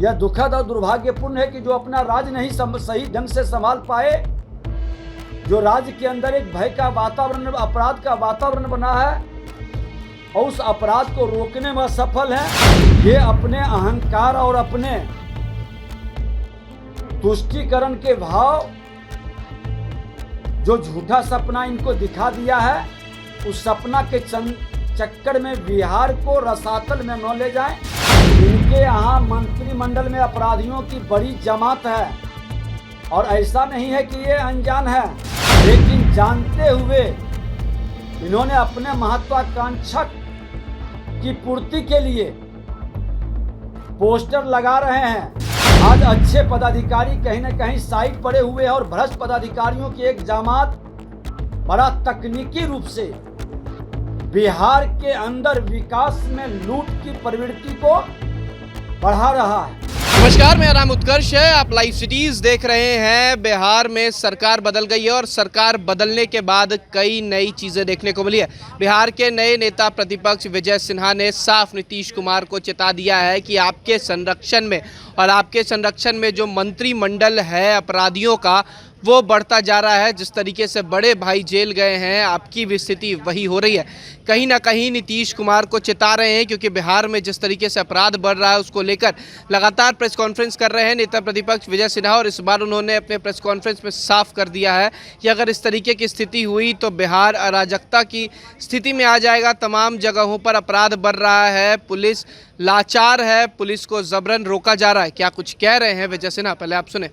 यह दुखद और दुर्भाग्यपूर्ण है कि जो अपना राज नहीं सही ढंग से संभाल पाए, जो राज्य के अंदर एक भय का वातावरण, अपराध का वातावरण बना है और उस अपराध को रोकने में असफल है, ये अपने अहंकार और अपने तुष्टीकरण के भाव जो झूठा सपना इनको दिखा दिया है, उस सपना के चक्कर में बिहार को रसातल में न ले जाएं। इनके यहाँ मंत्रिमंडल में अपराधियों की बड़ी जमात है और ऐसा नहीं है कि ये अनजान है, लेकिन जानते हुए इन्होंने अपने महत्वाकांक्षा की पूर्ति के लिए पोस्टर लगा रहे हैं। आज अच्छे पदाधिकारी कहीं न कहीं साइड पड़े हुए हैं और भ्रष्ट पदाधिकारियों की एक जमात बड़ा तकनीकी रूप से बिहार के अंदर विकास में लूट की प्रवृत्ति को बढ़ा रहा है। नमस्कार, मेरा नाम उत्कर्ष है। आप लाइव सिटीज देख रहे हैं। बिहार में सरकार बदल गई है और सरकार बदलने के बाद कई नई चीज़ें देखने को मिली है। बिहार के नए नेता प्रतिपक्ष विजय सिन्हा ने साफ नीतीश कुमार को चेता दिया है कि आपके संरक्षण में और आपके संरक्षण में जो मंत्रिमंडल है अपराधियों का, वो बढ़ता जा रहा है। जिस तरीके से बड़े भाई जेल गए हैं, आपकी भी स्थिति वही हो रही है। कहीं ना कहीं नीतीश कुमार को चेता रहे हैं, क्योंकि बिहार में जिस तरीके से अपराध बढ़ रहा है उसको लेकर लगातार प्रेस कॉन्फ्रेंस कर रहे हैं नेता प्रतिपक्ष विजय सिन्हा। और इस बार उन्होंने अपने प्रेस कॉन्फ्रेंस में साफ कर दिया है कि अगर इस तरीके की स्थिति हुई तो बिहार अराजकता की स्थिति में आ जाएगा। तमाम जगहों पर अपराध बढ़ रहा है, पुलिस लाचार है, पुलिस को जबरन रोका जा रहा है। क्या कुछ कह रहे हैं विजय सिन्हा, पहले आप सुने।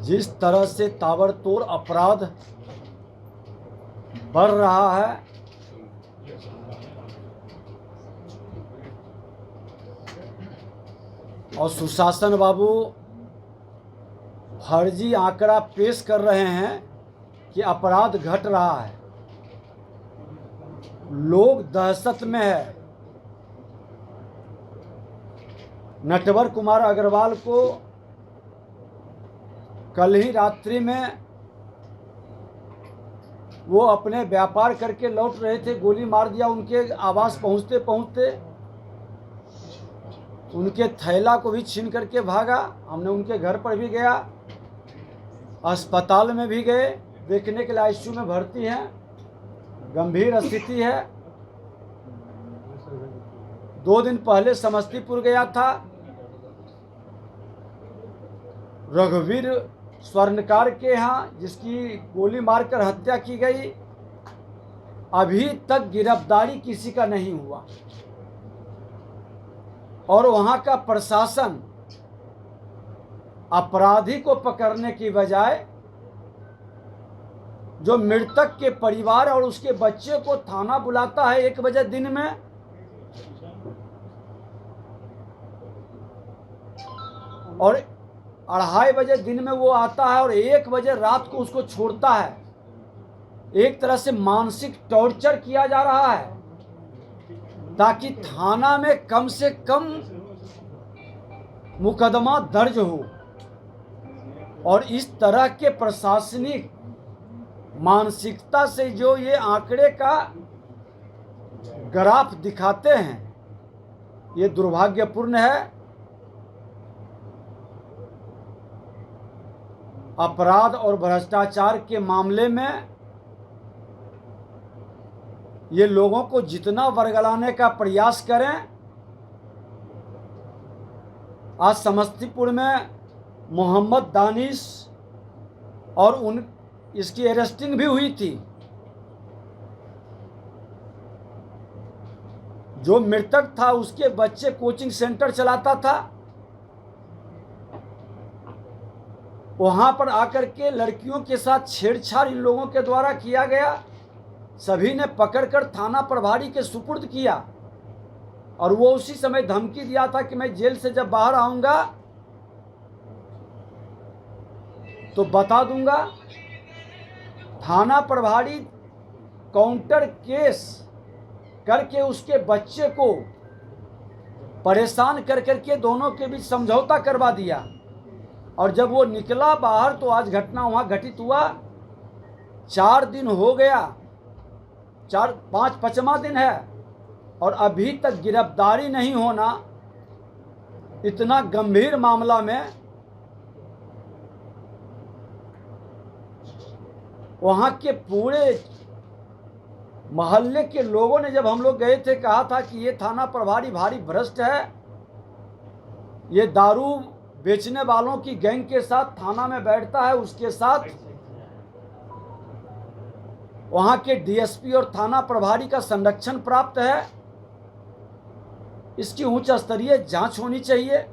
जिस तरह से ताबड़तोड़ अपराध बढ़ रहा है, और सुशासन बाबू फर्जी आंकड़ा पेश कर रहे हैं कि अपराध घट रहा है, लोग दहशत में है। नटवर कुमार अग्रवाल को कल ही रात्रि में वो अपने व्यापार करके लौट रहे थे, गोली मार दिया। उनके आवास पहुंचते पहुंचते उनके थैला को भी छीन करके भागा। हमने उनके घर पर भी गया, अस्पताल में भी गए, देखने के लिए आईसीयू में भर्ती हैं, गंभीर स्थिति है। 2 दिन पहले समस्तीपुर गया था, रघुवीर स्वर्णकार के यहाँ जिसकी गोली मारकर हत्या की गई, अभी तक गिरफ्तारी किसी का नहीं हुआ। और वहाँ का प्रशासन अपराधी को पकड़ने की बजाय जो मृतक के परिवार और उसके बच्चे को थाना बुलाता है 1 बजे दिन में, और 2:30 बजे दिन में वो आता है और 1 बजे रात को उसको छोड़ता है। एक तरह से मानसिक टॉर्चर किया जा रहा है ताकि थाना में कम से कम मुकदमा दर्ज हो। और इस तरह के प्रशासनिक मानसिकता से जो ये आंकड़े का ग्राफ दिखाते हैं, ये दुर्भाग्यपूर्ण है। अपराध और भ्रष्टाचार के मामले में ये लोगों को जितना वर्गलाने का प्रयास करें, आज समस्तीपुर में मोहम्मद दानिश और इसकी अरेस्टिंग भी हुई थी। जो मृतक था उसके बच्चे कोचिंग सेंटर चलाता था, वहां पर आकर के लड़कियों के साथ छेड़छाड़ इन लोगों के द्वारा किया गया। सभी ने पकड़कर थाना प्रभारी के सुपुर्द किया और वो उसी समय धमकी दिया था कि मैं जेल से जब बाहर आऊंगा तो बता दूंगा। थाना प्रभारी काउंटर केस करके उसके बच्चे को परेशान कर करके दोनों के बीच समझौता करवा दिया। और जब वो निकला बाहर तो आज घटना वहाँ घटित हुआ। 4 दिन हो गया, 5वां दिन है और अभी तक गिरफ्तारी नहीं होना इतना गंभीर मामला में वहां के पूरे मोहल्ले के लोगों ने, जब हम लोग गए थे, कहा था कि ये थाना प्रभारी भारी भ्रष्ट है, ये दारू बेचने वालों की गैंग के साथ थाना में बैठता है, उसके साथ वहां के डीएसपी और थाना प्रभारी का संरक्षण प्राप्त है, इसकी उच्च स्तरीय जांच होनी चाहिए।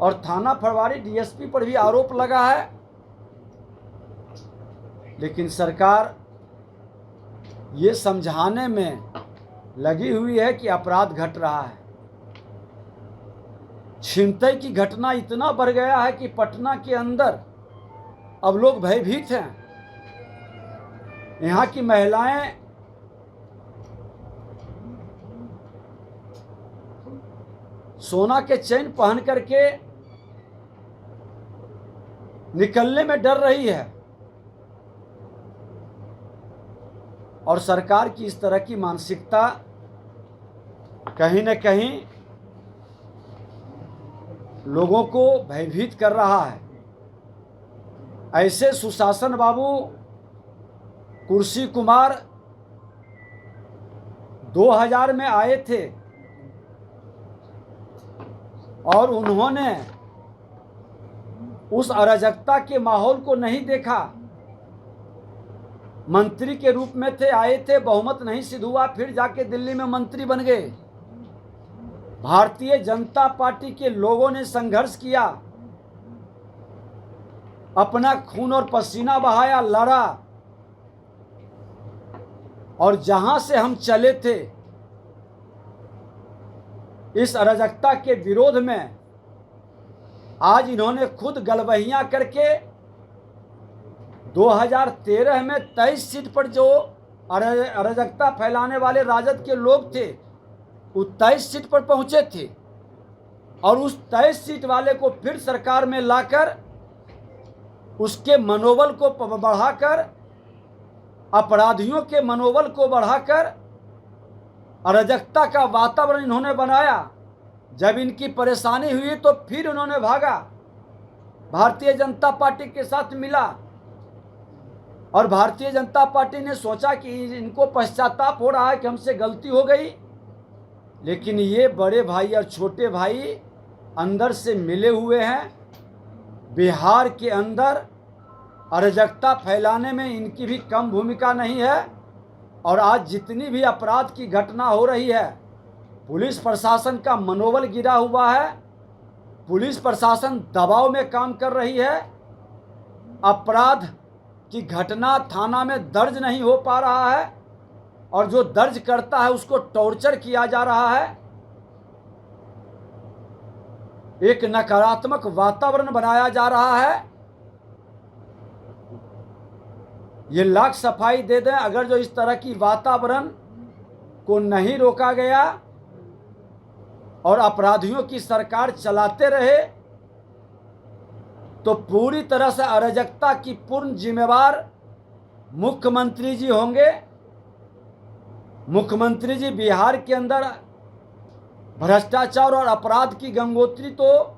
और थाना प्रभारी डीएसपी पर भी आरोप लगा है, लेकिन सरकार ये समझाने में लगी हुई है कि अपराध घट रहा है। छिनतई की घटना इतना बढ़ गया है कि पटना के अंदर अब लोग भयभीत हैं। यहाँ की महिलाएं सोना के चेन पहन करके निकलने में डर रही है, और सरकार की इस तरह की मानसिकता कहीं न कहीं लोगों को भयभीत कर रहा है। ऐसे सुशासन बाबू कुर्सी कुमार 2000 में आए थे और उन्होंने उस अराजकता के माहौल को नहीं देखा। मंत्री के रूप में आए थे, बहुमत नहीं सिद्ध हुआ, फिर जाके दिल्ली में मंत्री बन गए। भारतीय जनता पार्टी के लोगों ने संघर्ष किया, अपना खून और पसीना बहाया, लड़ा, और जहां से हम चले थे इस अराजकता के विरोध में, आज इन्होंने खुद गलबहियां करके 2013 में 23 सीट पर जो अराजकता फैलाने वाले राजद के लोग थे वो 23 सीट पर पहुंचे थे, और उस 23 सीट वाले को फिर सरकार में लाकर उसके मनोबल को बढ़ाकर, अपराधियों के मनोबल को बढ़ाकर अराजकता का वातावरण इन्होंने बनाया। जब इनकी परेशानी हुई तो फिर उन्होंने भागा, भारतीय जनता पार्टी के साथ मिला, और भारतीय जनता पार्टी ने सोचा कि इनको पश्चाताप हो रहा है कि हमसे गलती हो गई। लेकिन ये बड़े भाई और छोटे भाई अंदर से मिले हुए हैं। बिहार के अंदर अराजकता फैलाने में इनकी भी कम भूमिका नहीं है, और आज जितनी भी अपराध की घटना हो रही है, पुलिस प्रशासन का मनोबल गिरा हुआ है, पुलिस प्रशासन दबाव में काम कर रही है, अपराध की घटना थाना में दर्ज नहीं हो पा रहा है, और जो दर्ज करता है उसको टॉर्चर किया जा रहा है। एक नकारात्मक वातावरण बनाया जा रहा है। ये लाख सफाई दे दें, अगर जो इस तरह की वातावरण को नहीं रोका गया और अपराधियों की सरकार चलाते रहे, तो पूरी तरह से अराजकता की पूर्ण जिम्मेवार मुख्यमंत्री जी होंगे। मुख्यमंत्री जी बिहार के अंदर भ्रष्टाचार और अपराध की गंगोत्री तो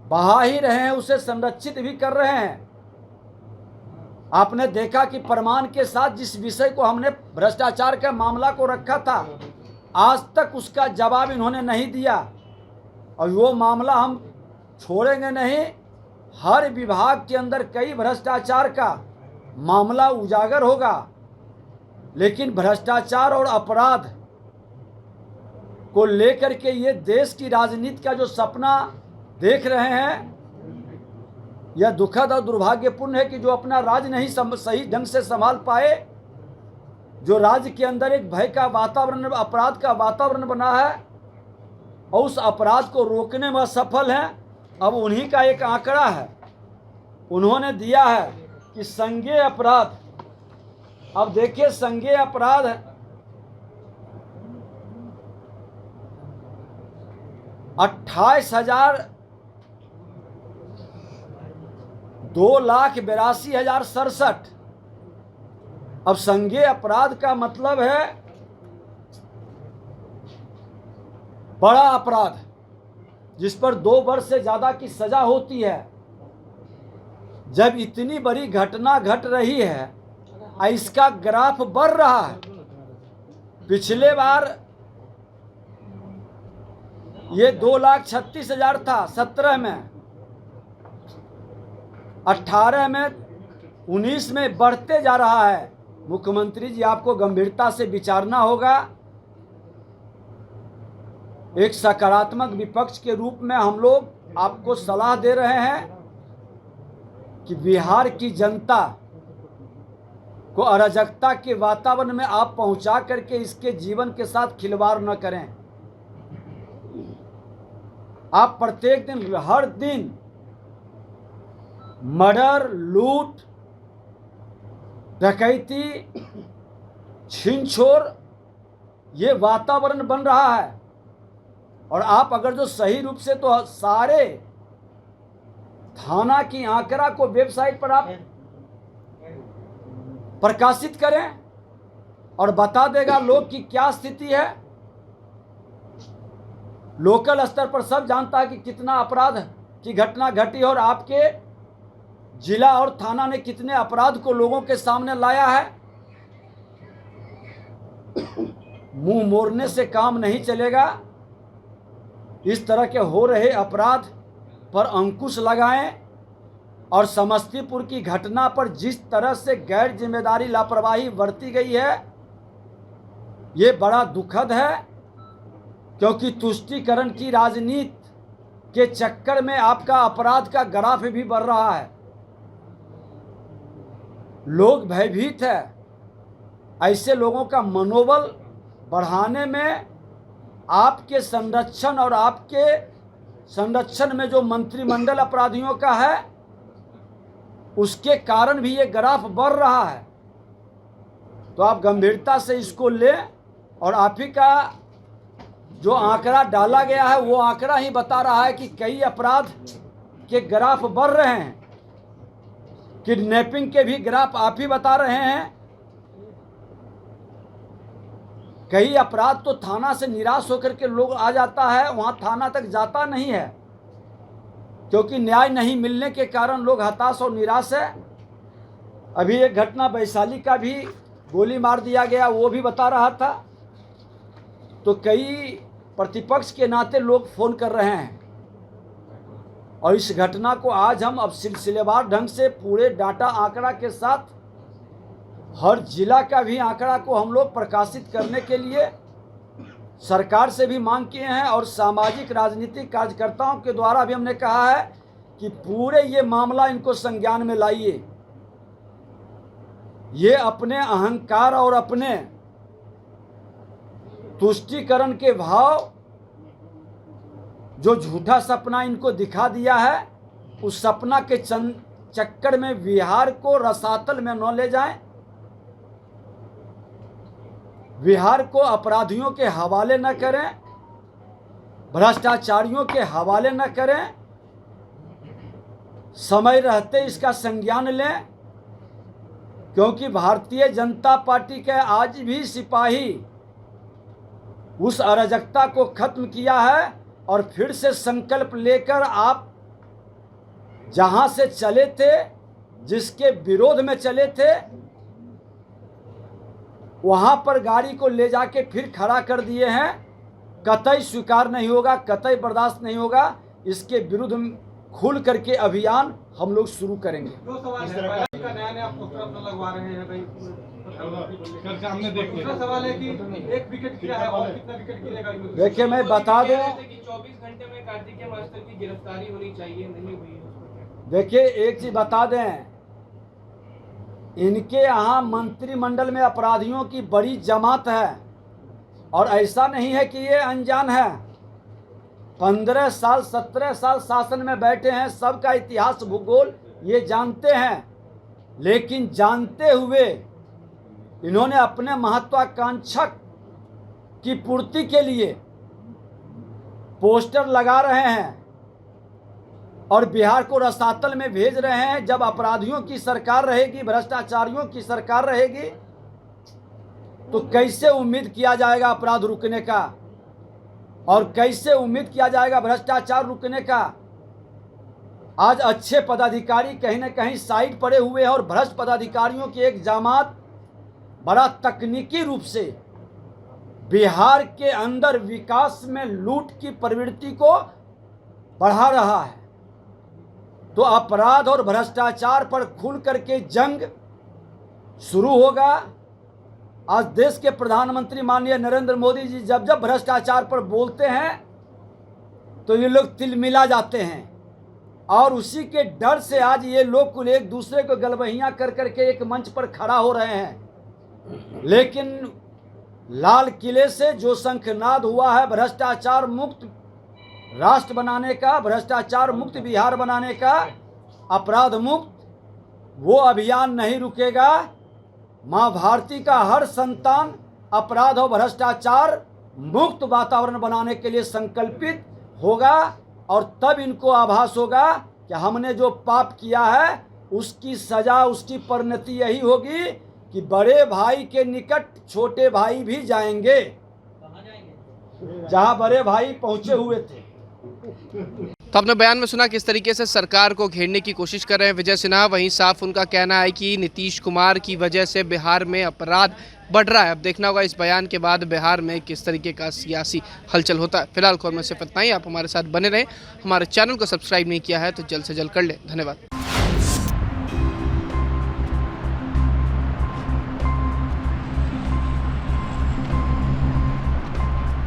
बहा ही रहे हैं, उसे संरक्षित भी कर रहे हैं। आपने देखा कि प्रमाण के साथ जिस विषय को हमने भ्रष्टाचार के मामला को रखा था, आज तक उसका जवाब इन्होंने नहीं दिया, और वो मामला हम छोड़ेंगे नहीं। हर विभाग के अंदर कई भ्रष्टाचार का मामला उजागर होगा, लेकिन भ्रष्टाचार और अपराध को लेकर के ये देश की राजनीति का जो सपना देख रहे हैं, यह दुखद और दुर्भाग्यपूर्ण है कि जो अपना राज नहीं सही ढंग से संभाल पाए, जो राज्य के अंदर एक भय का वातावरण, अपराध का वातावरण बना है, और उस अपराध को रोकने में असफल हैं। अब उन्हीं का एक आंकड़ा है, उन्होंने दिया है कि संज्ञेय अपराध, अब देखिए संज्ञेय अपराध 28,000 2,82,067। अब संज्ञेय अपराध का मतलब है बड़ा अपराध। जिस पर 2 वर्ष से ज़्यादा की सज़ा होती है, जब इतनी बड़ी घटना घट रही है, इसका ग्राफ बढ़ रहा है। पिछले बार ये 2,36,000 था 17 में, 18 में, 19 में बढ़ते जा रहा है। मुख्यमंत्री जी, आपको गंभीरता से विचारना होगा। एक सकारात्मक विपक्ष के रूप में हम लोग आपको सलाह दे रहे हैं कि बिहार की जनता को अराजकता के वातावरण में आप पहुंचा करके इसके जीवन के साथ खिलवाड़ न करें। आप प्रत्येक दिन, हर दिन मर्डर, लूट, डकैती, छीन छोर, ये वातावरण बन रहा है। और आप अगर जो सही रूप से तो सारे थाना की आंकड़ा को वेबसाइट पर आप प्रकाशित करें और बता देगा लोग की क्या स्थिति है। लोकल स्तर पर सब जानता है कि कितना अपराध की घटना घटी और आपके जिला और थाना ने कितने अपराध को लोगों के सामने लाया है। मुंह मोड़ने से काम नहीं चलेगा। इस तरह के हो रहे अपराध पर अंकुश लगाएं और समस्तीपुर की घटना पर जिस तरह से गैर जिम्मेदारी लापरवाही बरती गई है, ये बड़ा दुखद है। क्योंकि तुष्टीकरण की राजनीति के चक्कर में आपका अपराध का ग्राफ भी बढ़ रहा है। लोग भयभीत है। ऐसे लोगों का मनोबल बढ़ाने में आपके संरक्षण और आपके संरक्षण में जो मंत्रिमंडल अपराधियों का है, उसके कारण भी ये ग्राफ बढ़ रहा है। तो आप गंभीरता से इसको लें और आप ही का जो आंकड़ा डाला गया है वो आंकड़ा ही बता रहा है कि कई अपराध के ग्राफ बढ़ रहे हैं। किडनैपिंग के भी ग्राफ आप ही बता रहे हैं। कई अपराध तो थाना से निराश होकर के लोग आ जाता है, वहां थाना तक जाता नहीं है, क्योंकि न्याय नहीं मिलने के कारण लोग हताश और निराश है। अभी एक घटना वैशाली का भी गोली मार दिया गया, वो भी बता रहा था। तो कई प्रतिपक्ष के नाते लोग फोन कर रहे हैं और इस घटना को आज हम अब सिलसिलेवार ढंग से पूरे डाटा आंकड़ा के साथ हर जिला का भी आंकड़ा को हम लोग प्रकाशित करने के लिए सरकार से भी मांग किए हैं और सामाजिक राजनीतिक कार्यकर्ताओं के द्वारा भी हमने कहा है कि पूरे ये मामला इनको संज्ञान में लाइए। ये अपने अहंकार और अपने तुष्टीकरण के भाव जो झूठा सपना इनको दिखा दिया है, उस सपना के चक्कर में बिहार को रसातल में न ले जाएं, बिहार को अपराधियों के हवाले न करें, भ्रष्टाचारियों के हवाले न करें। समय रहते इसका संज्ञान लें, क्योंकि भारतीय जनता पार्टी के आज भी सिपाही उस अराजकता को खत्म किया है और फिर से संकल्प लेकर आप जहां से चले थे, जिसके विरोध में चले थे, वहां पर गाड़ी को ले जाके फिर खड़ा कर दिए हैं। कतई स्वीकार नहीं होगा, कतई बर्दाश्त नहीं होगा। इसके विरुद्ध खुल करके अभियान हम लोग शुरू करेंगे। दो सवाल है, का नया पोस्टर अपना लगवा रहे हैं भाई, दूसरा सवाल है कि एक विकेट गिरा है और कितना विकेट गिरेगा? देखिए मैं बता दूं, 24 घंटे में कार्तिकेय मास्टर की गिरफ्तारी होनी चाहिए, नहीं हुई है। देखिए एक चीज बता दें, इनके यहाँ मंत्रिमंडल में अपराधियों की बड़ी जमात है और ऐसा नहीं है कि ये अनजान है। 15 साल 17 साल शासन में बैठे हैं, सबका इतिहास भूगोल ये जानते हैं। लेकिन जानते हुए इन्होंने अपने महत्वाकांक्षा की पूर्ति के लिए पोस्टर लगा रहे हैं और बिहार को रसातल में भेज रहे हैं। जब अपराधियों की सरकार रहेगी, भ्रष्टाचारियों की सरकार रहेगी, तो कैसे उम्मीद किया जाएगा अपराध रुकने का? और कैसे उम्मीद किया जाएगा भ्रष्टाचार रुकने का। आज अच्छे पदाधिकारी कहीं न कहीं साइड पड़े हुए हैं और भ्रष्ट पदाधिकारियों की एक जमात बड़ा तकनीकी रूप से बिहार के अंदर विकास में लूट की प्रवृत्ति को बढ़ा रहा है। तो अपराध और भ्रष्टाचार पर खुल करके जंग शुरू होगा। आज देश के प्रधानमंत्री माननीय नरेंद्र मोदी जी जब जब भ्रष्टाचार पर बोलते हैं तो ये लोग तिलमिला जाते हैं और उसी के डर से आज ये लोग कुल एक दूसरे को गलबहियां कर करके एक मंच पर खड़ा हो रहे हैं। लेकिन लाल किले से जो शंखनाद हुआ है भ्रष्टाचार मुक्त राष्ट्र बनाने का, भ्रष्टाचार मुक्त बिहार बनाने का, अपराध मुक्त, वो अभियान नहीं रुकेगा। माँ भारती का हर संतान अपराध और भ्रष्टाचार मुक्त वातावरण बनाने के लिए संकल्पित होगा और तब इनको आभास होगा कि हमने जो पाप किया है उसकी सजा, उसकी परिणति यही होगी कि बड़े भाई के निकट छोटे भाई भी जाएंगे, जहां बड़े भाई पहुंचे हुए थे। तो आपने बयान में सुना किस तरीके से सरकार को घेरने की कोशिश कर रहे हैं विजय सिन्हा। वहीं साफ उनका कहना है कि नीतीश कुमार की वजह से बिहार में अपराध बढ़ रहा है। अब देखना होगा इस बयान के बाद बिहार में किस तरीके का सियासी हलचल होता है। फिलहाल खबर में सिर्फ इतना ही। आप हमारे साथ बने रहें। हमारे चैनल को सब्सक्राइब नहीं किया है तो जल्द से जल्द कर लें। धन्यवाद।